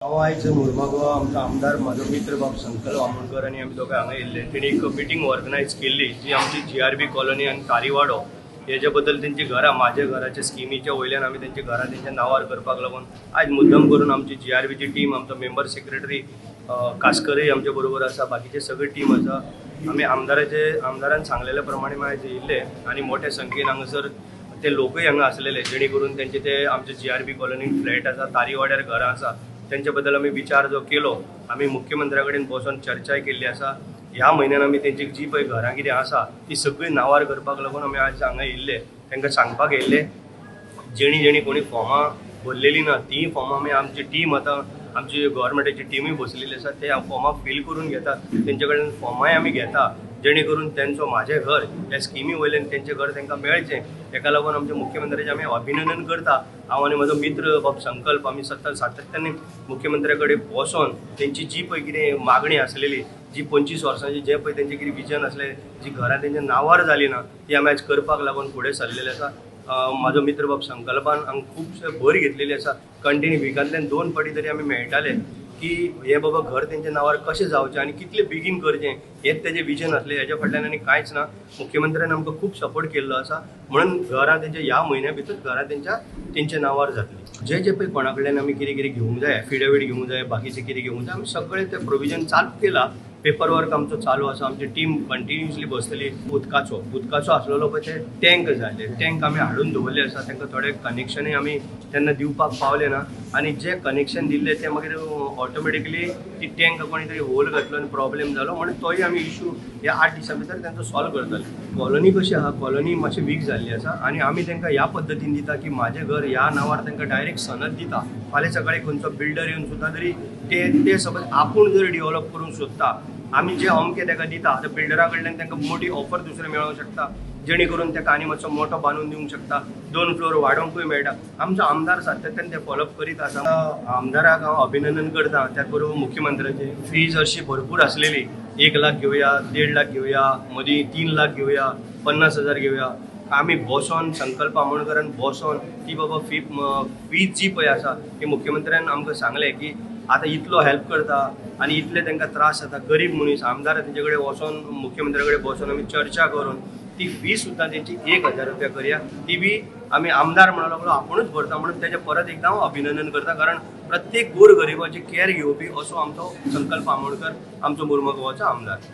आयज मुर्मागो आमचो आमदार म्हाजो मित्र बाब संकल्प आमोणकर आनी आमी दोगांय हांगा येयल्ले. तेणी एक मिटींग ऑर्गनायज केल्ली जी आमची GRB कॉलनी आनी तारीवाडो हेजे बद्दल तेंची घरां म्हाज्या घराच्या स्किमीच्या वयल्यान आमी तेंची घरां तेंच्या नांवार करपाक लागून आयज मुद्दम करून आमची GRBची टीम आमचो मेंबर सेक्रेटरी कास्करय आमचे बरोबर आसा, बाकीचे सगळी टीम आसा. आमी आमदारान सांगलेल्या प्रमाणे आयज येयल्ले आनी मोठ्या संख्येन हांगासर ते लोकय हांगा आसलेले जेणे करून तेंचे ते आमचे GRB कॉलनीन फ्लॅट आसा, तारीवाड्यार घरां आसा त्यांच्या बद्दल आमी विचार जो केलो. आमी मुख्यमंत्र्या कडेन बसून चर्चाय केल्ली आसा. ह्या म्हयन्यान आमी तेंची जी पळय घरां कितें आसा ती सगळी नांवार करपाक लागून आमी आज हांगा येयल्ले. तांकां सांगपाक येयल्ले जेणी कोणी फॉर्मां भरलेलीं ना तीं फॉर्मां आमी आमची टीम आतां आमची गव्हर्मेंटाची टीमूय बसलेली आसा, ते फॉर्मां फील करून घेता. तेंचे कडेन फॉर्मांय आमी घेता जेणे करून त्यांचो म्हाजें घर ह्या स्किमी वयल्यान तेंचें घर तांकां मेळचें. ताका लागून आमच्या मुख्यमंत्र्याचें आमी अभिनंदन करता. हांव आनी म्हजो मित्र बाब संकल्प आमी सातत्यान मुख्यमंत्र्या कडेन बसून तेंची जी पळय कितें मागणी आसलेली, जी 25 वर्सांची जे पळय तेंचें कितें विजन आसलें, जी घरां तेंच्या नांवार जालीं ना ती आमी आयज करपाक लागून फुडें सरलेले आसा. म्हाजो मित्र बाब संकल्पान हांगा खुबशे भर घेतलेली आसा. कंटिन्यू विकांतल्यान 2 फावटी तरी आमी मेळटाले की हे बाबा घर तेंच्या नांवार कशें जावचें आनी कितलें बेगीन करचें हेंच तेजें विजन आसलें. हेज्या फाटल्यान आनी कांयच ना. मुख्यमंत्र्यान आमकां खूब सपोर्ट केल्लो आसा म्हणून घरां तेंच्या ह्या म्हयन्या भितर घरां तेंच्या नांवार जातलीं. जे पळय कोणा कडल्यान आमी कितें घेवंक जाय, एफिडेवीट घेवंक जाय, बाकीचें कितें घेवंक जाय, आमी सगळें तें प्रोविजन चालू केलां. पेपर वर्क आमचो चालू आसा. आमची टीम कंटिन्युअसली बसतली. उदकाचो आसलेलो पळय ते टँक जाय, ते टँक आमी हाडून दवरले आसा. तांकां थोडे कनेक्शनय आमी तेन्ना दिवपाक पावले ना आनी जे कनेक्शन दिल्ले ते मागीर ऑटोमॅटिकली ती टँक कोणी तरी होल घातलो आनी प्रॉब्लेम जालो म्हणून तोय आमी इशू ह्या 8 दिसां भितर तांचो सॉल्व करतले. कॉलनी कशी आहा, कॉलनी मातशी वीक जाल्ली आसा आनी आमी तांकां ह्या पद्दतीन दिता की म्हाजें घर ह्या नांवार तांकां डायरेक्ट सनद दिता. फाल्यां सकाळीं खंयचो बिल्डर येवन सुद्दां तरी ते समज आपूण जर डेव्हलप करूंक सोदता आमी जे अमकें ताका दिता आतां बिल्डरा कडल्यान तांकां मोठी ऑफर दुसरें मेळोंक शकता जेणे करून ताका आनी मातसो मोठो बांदून दिवंक शकता. 2 फ्लोर वाडोवंकूय मेळटा. आमचो आमदार सातत्यान ते फॉलोअप करीत आसा. आमदाराक हांव अभिनंदन करता. त्याच बरोबर मुख्यमंत्र्याची फीज अशी भरपूर आसलेली 1 लाख घेवया, 1.5 लाख घेवया, मदीं 3 लाख घेवया, 50,000 घेवया. आमी बसोन संकल्प आमोणकरान बसोन ती बाबा फीज जी पळय आसा ती मुख्यमंत्र्यान आमकां सांगलें की आतां इतलो हेल्प करता आनी इतले तांकां त्रास जाता गरीब मनीस. आमदार तेंचे कडेन वचोन मुख्यमंत्र्या कडेन बसोन आमी चर्चा करून ती फी सुद्दां तेंची 1,000 रुपया करया. ती बी आमी आमदार म्हणून लागलो आपुणूच भरता म्हणून तेजें परत एकदां हांव अभिनंदन करता. कारण प्रत्येक गोर गरिबाची कॅर घेवपी असो आमचो संकल्प आमोणकर आमचो मुर्मगांवाचो आमदार.